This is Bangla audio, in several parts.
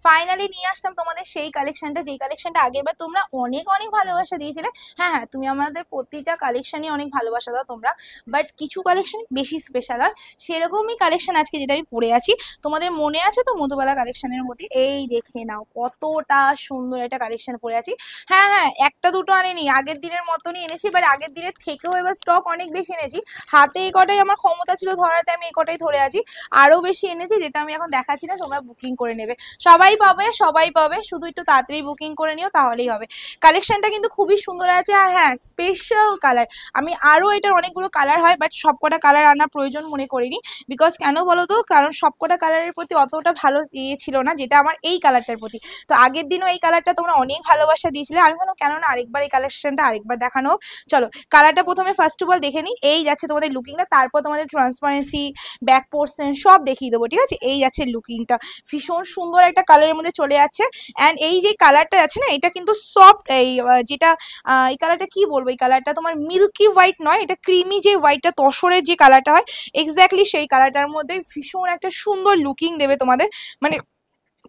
ফাইনালি নিয়ে আসলাম তোমাদের সেই কালেকশনটা, যেই কালেকশনটা আগেরবার তোমরা অনেক অনেক ভালোবাসা দিয়েছিলে। হ্যাঁ হ্যাঁ, তুমি আমাদের প্রতিটা কালেকশনই অনেক ভালোবাসা দাও তোমরা, বাট কিছু কালেকশন বেশি স্পেশাল হয়। সেরকমই কালেকশন আজকে যেটা আমি পরে আছি। তোমাদের মনে আছে তো মধুবালা কালেকশনের মধ্যে? এই দেখে নাও কতটা সুন্দর একটা কালেকশন পরে আছি। হ্যাঁ হ্যাঁ, একটা দুটো আনেনি, আগের দিনের মতনই এনেছি, বাট আগের দিনের থেকেও এবার স্টক অনেক বেশি এনেছি। হাতে এই কটাই আমার ক্ষমতা ছিল ধরাতে, আমি এই কটাই ধরে আছি। আরো বেশি এনেছি, যেটা আমি এখন দেখাচ্ছি না, তোমরা বুকিং করে নেবে। সবাই পাবে, সবাই পাবে, শুধু একটু তাড়াতাড়ি বুকিং করে নিও তাহলেই হবে। কালেকশনটা কিন্তু খুবই সুন্দর আছে। আর হ্যাঁ, স্পেশাল কালার, আমি আরো এটার অনেকগুলো কালার হয়, বাট সবকটা কালার আনার প্রয়োজন মনে করিনি। বিকজ কেন বলো তো, কারণ সবকটা কালারের প্রতি অতটা ভালো ইয়ে ছিল না যেটা আমার এই কালারটার প্রতি। তো আগের দিনও এই কালারটা তোমরা অনেক ভালোবাসা দিয়েছিলে, আমি ভাবলাম কেন না আরেকবার এই কালেকশনটা আরেকবার দেখানো হোক। চলো কালারটা প্রথমে ফার্স্ট অফ অল দেখে নিই। এই যাচ্ছে তোমাদের লুকিংটা, তারপর তোমাদের ট্রান্সপারেন্সি, ব্যাক পোর্শন সব দেখিয়ে দেবো, ঠিক আছে? এই যাচ্ছে লুকিংটা, ভীষণ সুন্দর একটা কালারের মধ্যে চলে যাচ্ছে। অ্যান্ড এই যে কালারটা আছে না, এটা কিন্তু সফট, এই যেটা এই কালারটা কি বলবো, এই কালারটা তোমার মিল্কি হোয়াইট নয়, এটা ক্রিমি যে হোয়াইটটা, তসরের যে কালারটা হয়, এক্স্যাক্টলি সেই কালারটার মধ্যে ভীষণ একটা সুন্দর লুকিং দেবে তোমাদের। মানে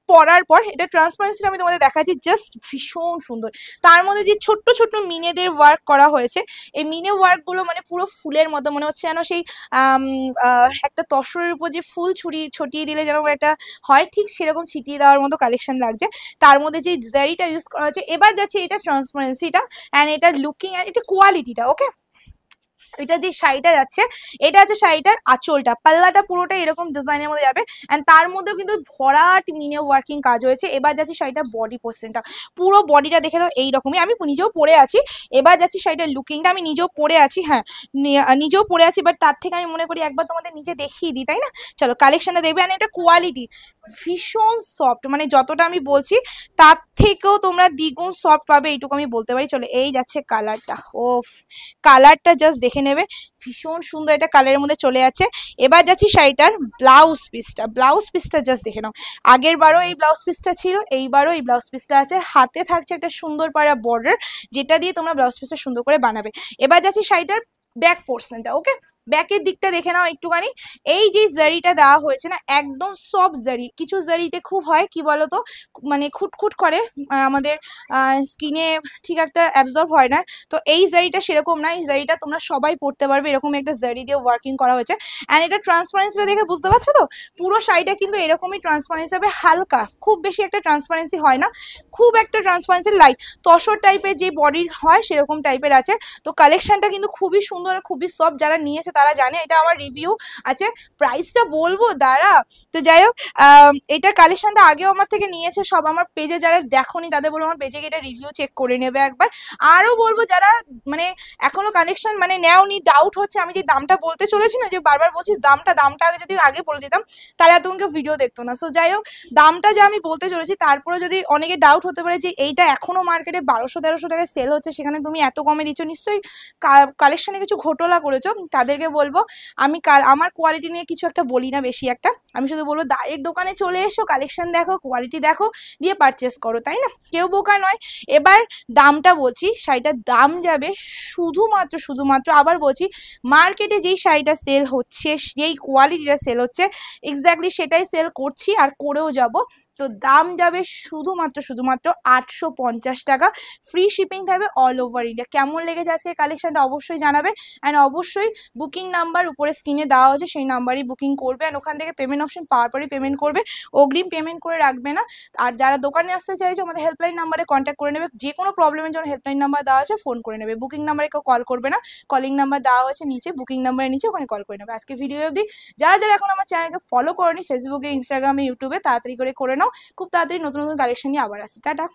পরার পর এটা ট্রান্সপারেন্সিটা আমি তোমাদের দেখাচ্ছি, জাস্ট ভীষণ সুন্দর। তার মধ্যে যে ছোট্ট ছোট্ট মিনেদের ওয়ার্ক করা হয়েছে, এই মিনে ওয়ার্কগুলো মানে পুরো ফুলের মতো মনে হচ্ছে যেন সেই একটা তসরের উপর যে ফুল ছড়িয়ে দিলে যেন একটা হয়, ঠিক সেরকম ছিটিয়ে দেওয়ার মতো কালেকশন লাগছে। তার মধ্যে যে জারিটা ইউজ করা হয়েছে, এবার যাচ্ছে এটা ট্রান্সপারেন্সিটা অ্যান্ড এটা লুকিং অ্যান্ড এটা কোয়ালিটিটা। ওকে, এটা যে শাড়িটা যাচ্ছে, এটা আছে শাড়িটার আঁচলটা, পাল্লাটা পুরোটা এরকম ডিজাইনের মধ্যে যাবে। অ্যান্ড তার মধ্যেও কিন্তু ভরাট মিনে ওয়ার্কিং কাজ হয়েছে। এবার যাচ্ছে শাড়িটার বডি পোর্শনটা, পুরো বডিটা দেখে দাও এইরকমই, আমি নিজেও পরে আছি। এবার যাচ্ছি শাড়িটার লুকিংটা, আমি নিজেও পরে আছি, হ্যাঁ নিজেও পরে আছি, বাট তার থেকে আমি মনে করি একবার তোমাদের নিচে দেখিয়ে দিই, তাই না? চলো কালেকশনটা দেখবে। অ্যান্ড এটা কোয়ালিটি ভীষণ সফট, মানে যতটা আমি বলছি তার থেকেও তোমরা দ্বিগুণ সফট পাবে, এইটুকু আমি বলতে পারি। চলো এই যাচ্ছে কালারটা, ও কালারটা জাস্ট দেখে নেবে, ভীষণ সুন্দর একটা কালারের মধ্যে চলে যাচ্ছে। এবার যাচ্ছি শাড়িটার ব্লাউজ পিসটা, ব্লাউজ পিসটা জাস্ট দেখে নাও। আগের বারও এই ব্লাউজ পিসটা ছিল, এইবারও এই ব্লাউজ পিসটা আছে, হাতে থাকছে একটা সুন্দর পাড়া বর্ডার, যেটা দিয়ে তোমরা ব্লাউজ পিসটা সুন্দর করে বানাবে। এবার যাচ্ছি শাড়িটার ব্যাক পোর্শনটা। ওকে, ব্যাকের দিকটা দেখে নাও একটুখানি। এই যে জারিটা দেওয়া হয়েছে না, একদম সফট জারি। কিছু জারিতে খুব হয় কি বলতো, মানে খুটখুট করে, আমাদের স্কিনে ঠিক একটা অ্যাবজর্ব হয় না। তো এই জারিটা সেরকম না, এই জারিটা তোমরা সবাই পড়তে পারবে, এরকম একটা জারি দিয়ে ওয়ার্কিং করা হয়েছে। অ্যান্ড এটা ট্রান্সপারেন্সিটা দেখে বুঝতে পারছো তো, পুরো শাড়িটা কিন্তু এরকমই ট্রান্সপারেন্সি হবে, হালকা, খুব বেশি একটা ট্রান্সপারেন্সি হয় না, খুব একটা ট্রান্সপারেন্সি লাইট, তসর টাইপের যে বডির হয় সেরকম টাইপের আছে। তো কালেকশনটা কিন্তু খুবই সুন্দর, খুবই সফট, যারা নিয়েছে তারা জানে, এটা আমার রিভিউ আছে। প্রাইসটা বলবো দাঁড়া। তো যাই হোক, এটার কালেকশনটা আগেও আমার থেকে নিয়েছে সব, আমার পেজে যারা দেখোনি তাদের বলবো আমার পেজে গিয়ে এটা রিভিউ চেক করে নেবে একবার। আরো বলবো যারা মানে এখনো কালেকশন মানে নেওনি, ডাউট হচ্ছে, আমি যে দামটা বলতে চলেছি না, যে বারবার বলছিস দামটা, দামটা আগে যদি আগে বলে দিতাম তাহলে এতক্ষণ কেউ ভিডিও দেখতো না। সো যাই হোক, দামটা যে আমি বলতে চলেছি, তারপরে যদি অনেকে ডাউট হতে পারে যে এইটা এখনো মার্কেটে 1200-1300 টাকায় সেল হচ্ছে, সেখানে তুমি এত কমে দিচ্ছ, নিশ্চয়ই কালেকশনে কিছু ঘোটালা করেছো। তাদেরকে বলবো আমি আমার কোয়ালিটি নিয়ে কিছু একটা বলি না বেশি একটা, আমি শুধু বলবো ডাইরেক্ট দোকানে চলে এসো, কালেকশন দেখো, কোয়ালিটি দেখো, দিয়ে পারচেস করো, তাই না? কেউ বোকা নয়। এবার দামটা বলছি, শাড়িটার দাম যাবে শুধুমাত্র শুধুমাত্র, আবার বলছি, মার্কেটে যেই শাড়িটা সেল হচ্ছে, যেই কোয়ালিটিটা সেল হচ্ছে, এক্স্যাক্টলি সেটাই সেল করছি আর করেও যাব। তো দাম যাবে শুধুমাত্র শুধুমাত্র 850 টাকা, ফ্রি শিপিং থাকবে অল ওভার ইন্ডিয়া। কেমন লেগেছে আজকের কালেকশনটা অবশ্যই জানাবে। অ্যান্ড অবশ্যই বুকিং নাম্বার উপরে স্ক্রিনে দেওয়া হচ্ছে, সেই নাম্বারই বুকিং করবে। অ্যান্ড ওখান থেকে পেমেন্ট অপশন পাওয়ার পরেই পেমেন্ট করবে, অগ্রিম পেমেন্ট করে রাখবে না। আর যারা দোকানে আসতে চাইছে আমাদের হেল্পলাইন নাম্বারে কন্ট্যাক্ট করে নেবে, যে কোনো প্রবলেমের জন্য হেল্পলাইন নাম্বার দেওয়া আছে, ফোন করে নেবে। বুকিং নাম্বারে কেউ কল করবে না, কলিং নাম্বার দেওয়া হয়েছে নিচে, বুকিং নাম্বারের নিচে, ওখানে কল করে নেবে। আজকে ভিডিও অবধি। যারা যারা এখন আমার চ্যানেলকে ফলো করোনি ফেসবুকে, ইনস্টাগ্রামে, ইউটিউবে, তাড়াতাড়ি করে নাও। খুব তাড়াতাড়ি নতুন নতুন কালেকশন নিয়ে আবার আসছি। টাটা।